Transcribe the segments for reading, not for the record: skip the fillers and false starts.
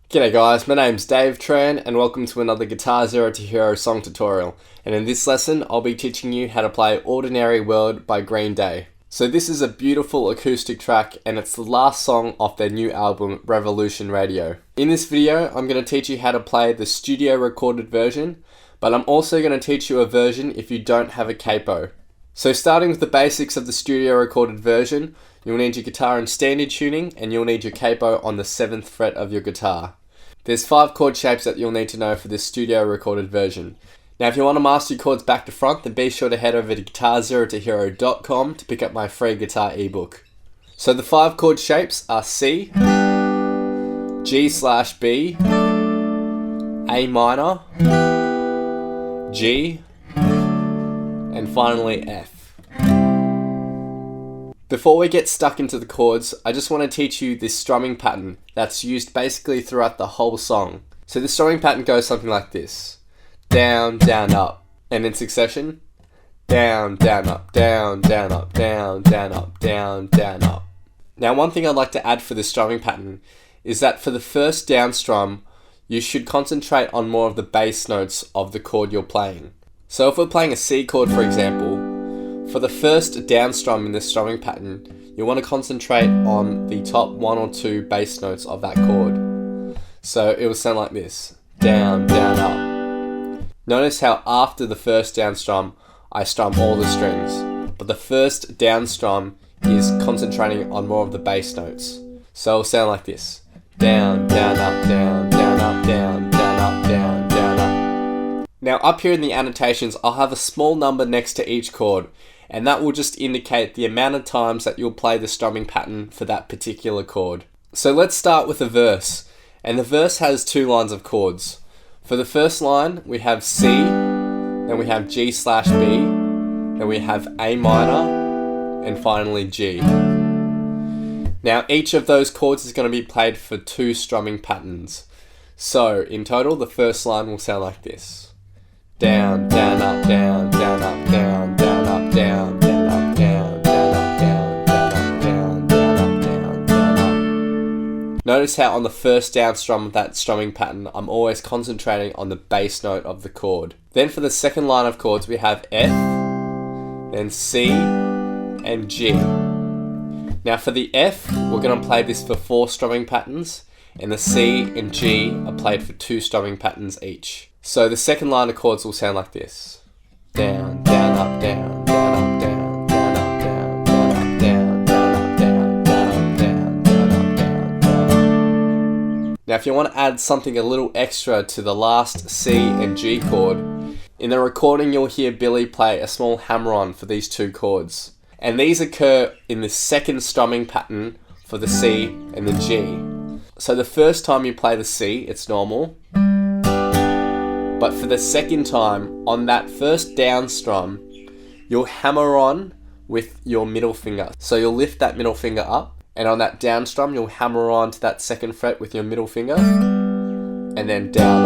G'day guys, my name's Dave Tran and welcome to another Guitar Zero to Hero song tutorial. And in this lesson, I'll be teaching you how to play Ordinary World by Greenday. So this is a beautiful acoustic track and it's the last song off their new album, Revolution Radio. In this video, I'm going to teach you how to play the studio recorded version, but I'm also going to teach you a version if you don't have a capo. So starting with the basics of the studio recorded version, you'll need your guitar in standard tuning and you'll need your capo on the 7th fret of your guitar. There's 5 chord shapes that you'll need to know for this studio recorded version. Now if you want to master your chords back to front, then be sure to head over to guitarzerotohero.com to pick up my free guitar ebook. So the 5 chord shapes are C, G/B, A minor, G, and finally F. Before we get stuck into the chords, I just want to teach you this strumming pattern that's used basically throughout the whole song. So the strumming pattern goes something like this. Down, down, up, and in succession, down, down, up, down, down, up, down, down, up, down, down, up. Now one thing I'd like to add for this strumming pattern is that for the first down strum, you should concentrate on more of the bass notes of the chord you're playing. So if we're playing a C chord for example, for the first down strum in this strumming pattern, you want to concentrate on the top 1 or 2 bass notes of that chord. So it will sound like this, down, down, up. Notice how after the first down strum, I strum all the strings, but the first down strum is concentrating on more of the bass notes. So it will sound like this, down, down, up, down, down, up, down, down, up, down, down, up. Now up here in the annotations, I'll have a small number next to each chord, and that will just indicate the amount of times that you'll play the strumming pattern for that particular chord. So let's start with a verse, and the verse has 2 lines of chords. For the first line, we have C, then we have G/B, then we have A minor, and finally G. Now each of those chords is going to be played for 2 strumming patterns. So in total, the first line will sound like this. Down, down, up, down, down, up, down, down, up, down, down, up, down, down, up, down, down, up, down, down, up, down, down, up. Notice how on the first down strum of that strumming pattern, I'm always concentrating on the bass note of the chord. Then for the second line of chords, we have F, then C, and G. Now for the F, we're going to play this for 4 strumming patterns, and the C and G are played for 2 strumming patterns each. So the second line of chords will sound like this. Down, down, up, down, down, up, down, down, up, down, down, up, down, down, up, down, down, up, down, down, up, down, down, up. Now if you want to add something a little extra to the last C and G chord, in the recording you'll hear Billy play a small hammer-on for these 2 chords. And these occur in the second strumming pattern for the C and the G. So the first time you play the C, it's normal. But for the second time, on that first down strum, you'll hammer on with your middle finger. So you'll lift that middle finger up, and on that down strum, you'll hammer on to that 2nd fret with your middle finger, and then down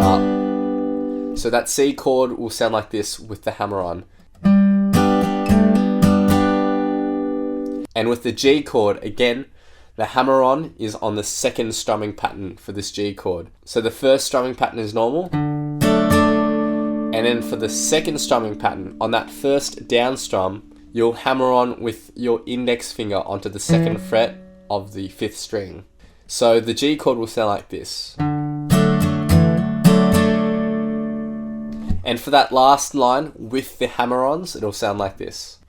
up. So that C chord will sound like this with the hammer on. And with the G chord, again, the hammer on is on the 2nd strumming pattern for this G chord. So the first strumming pattern is normal. And then for the 2nd strumming pattern, on that first down strum, you'll hammer on with your index finger onto the 2nd fret of the 5th string. So the G chord will sound like this. And for that last line with the hammer-ons, it'll sound like this.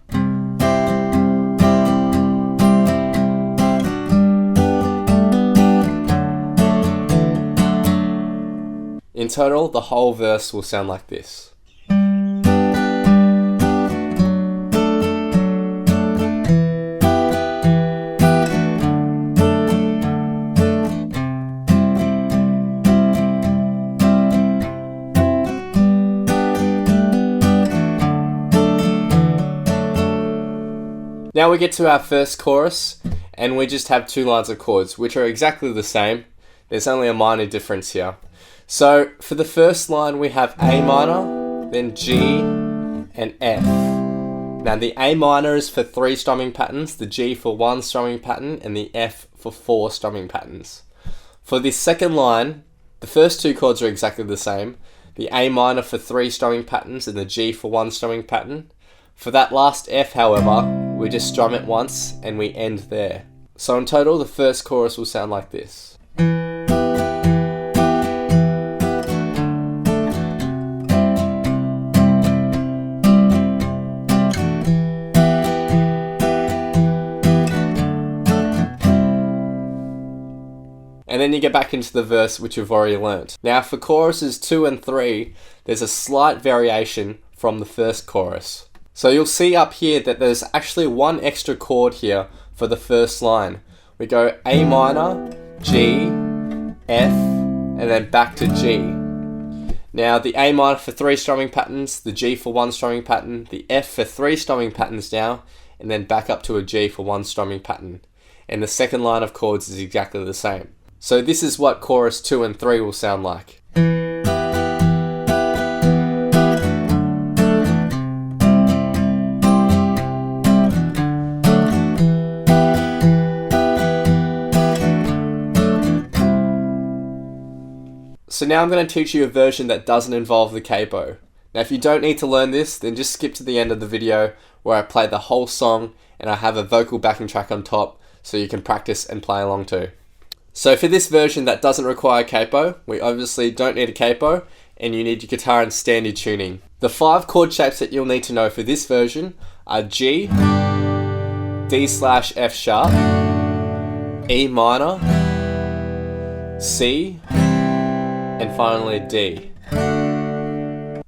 In total, the whole verse will sound like this. Now we get to our first chorus, and we just have 2 lines of chords, which are exactly the same. There's only a minor difference here. So for the first line we have A minor, then G and F. Now the A minor is for 3 strumming patterns, the G for 1 strumming pattern, and the F for 4 strumming patterns. For this second line, The first two chords are exactly the same. The A minor for 3 strumming patterns and the G for 1 strumming pattern. For that last F, however, we just strum it once and we end there. So in total, the first chorus will sound like this. And then you get back into the verse, which you've already learnt. Now for choruses 2 and 3, there's a slight variation from the first chorus. So you'll see up here that there's actually one extra chord here for the first line. We go A minor, G, F, and then back to G. Now the A minor for 3 strumming patterns, the G for 1 strumming pattern, the F for 3 strumming patterns now, and then back up to a G for 1 strumming pattern. And the second line of chords is exactly the same. So this is what chorus 2 and 3 will sound like. So now I'm going to teach you a version that doesn't involve the capo. Now if you don't need to learn this, then just skip to the end of the video where I play the whole song and I have a vocal backing track on top so you can practice and play along too. So for this version that doesn't require capo, we obviously don't need a capo and you need your guitar in standard tuning. The 5 chord shapes that you'll need to know for this version are G, D/F sharp, E minor, C, and finally D.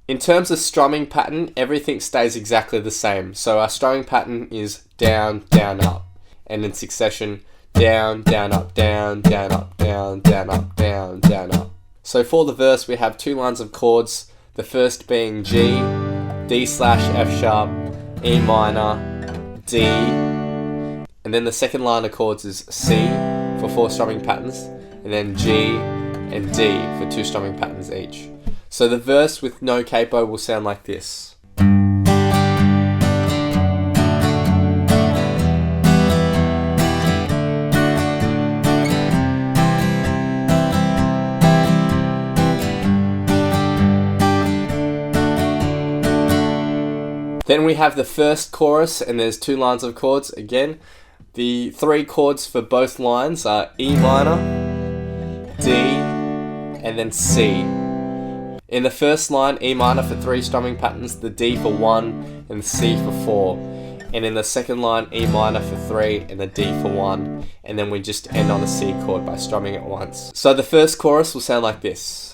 In terms of strumming pattern, everything stays exactly the same. So our strumming pattern is down, down, up, and in succession, down, down, up, down, down, up, down, down, up, down, down, up. So for the verse, we have 2 lines of chords. The first being G, D/F sharp, E minor, D, and then the second line of chords is C for 4 strumming patterns, and then G and D for 2 strumming patterns each. So the verse with no capo will sound like this. Then we have the first chorus and there's 2 lines of chords again. The 3 chords for both lines are E minor, D, and then C. In the first line, E minor for 3 strumming patterns, the D for 1 and the C for 4. And in the second line, E minor for 3 and the D for 1. And then we just end on a C chord by strumming it once. So the first chorus will sound like this.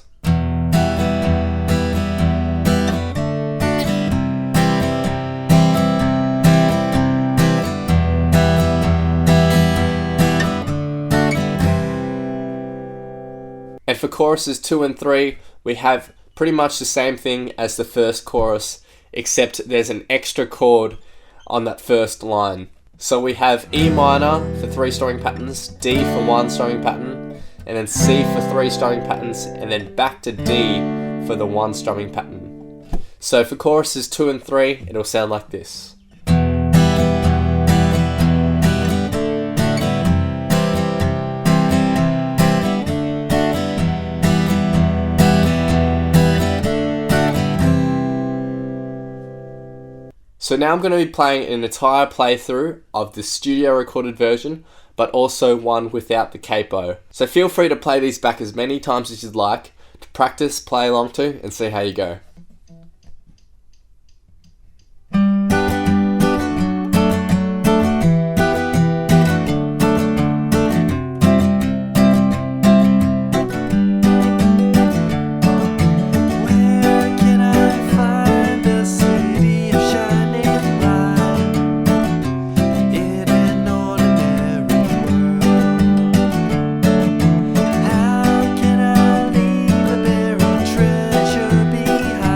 And for choruses 2 and 3, we have pretty much the same thing as the first chorus, except there's an extra chord on that first line. So we have E minor for 3 strumming patterns, D for 1 strumming pattern, and then C for 3 strumming patterns, and then back to D for the 1 strumming pattern. So for choruses 2 and 3, it'll sound like this. So now I'm going to be playing an entire playthrough of the studio recorded version, but also one without the capo. So feel free to play these back as many times as you'd like to practice, play along to, and see how you go. Behind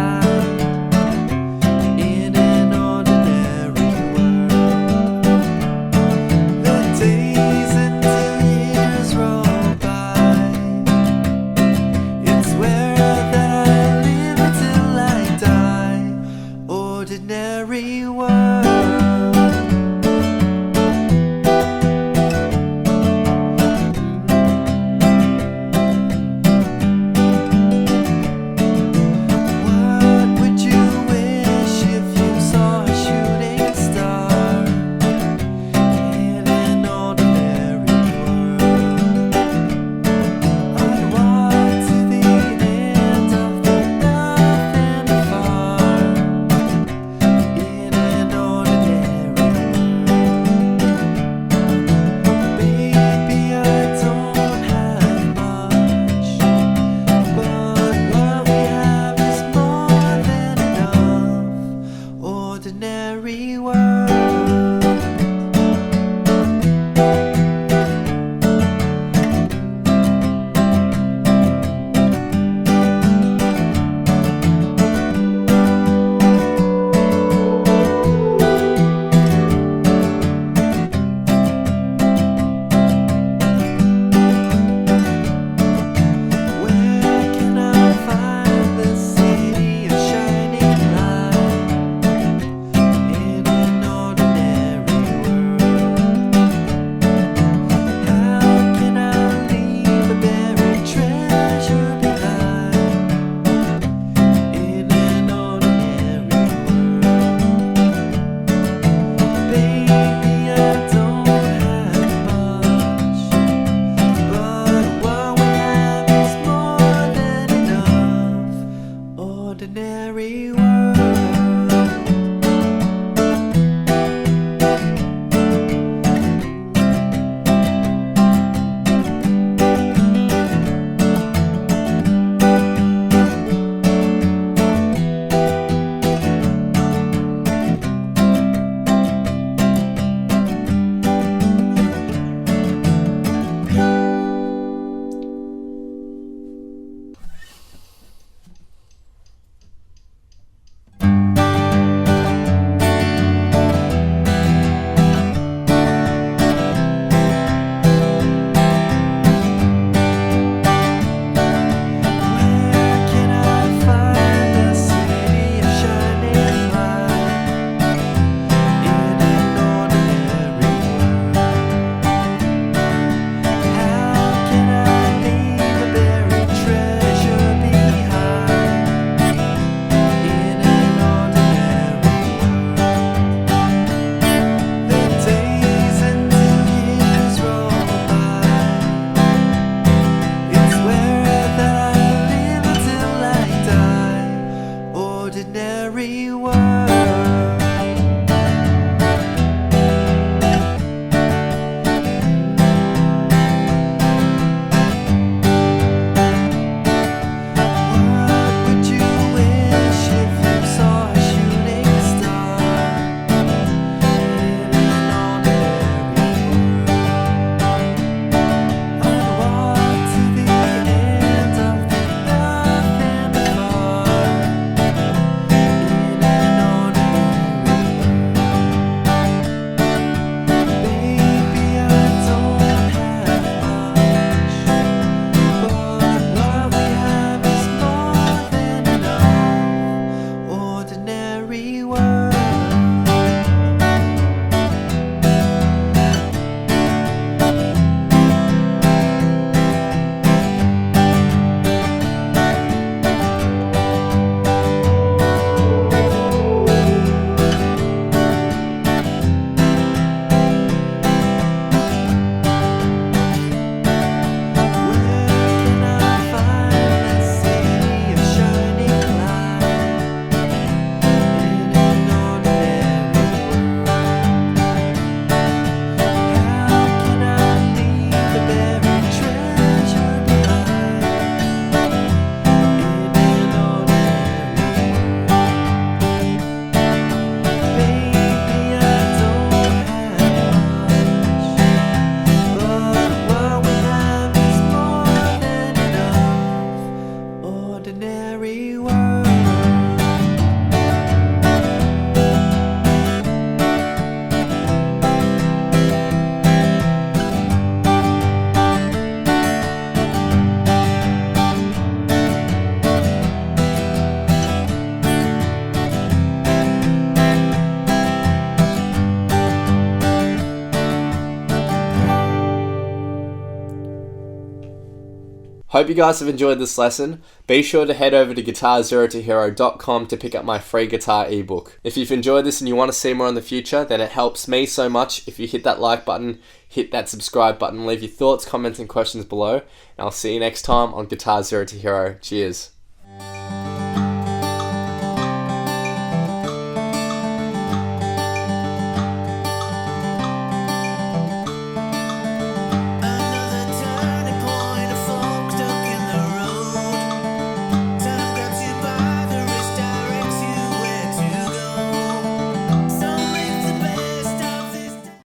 Hope you guys have enjoyed this lesson. Be sure to head over to guitarzerotohero.com to pick up my free guitar ebook. If you've enjoyed this and you want to see more in the future, then it helps me so much if you hit that like button, hit that subscribe button, leave your thoughts, comments and questions below, and I'll see you next time on Guitar Zero to Hero. Cheers.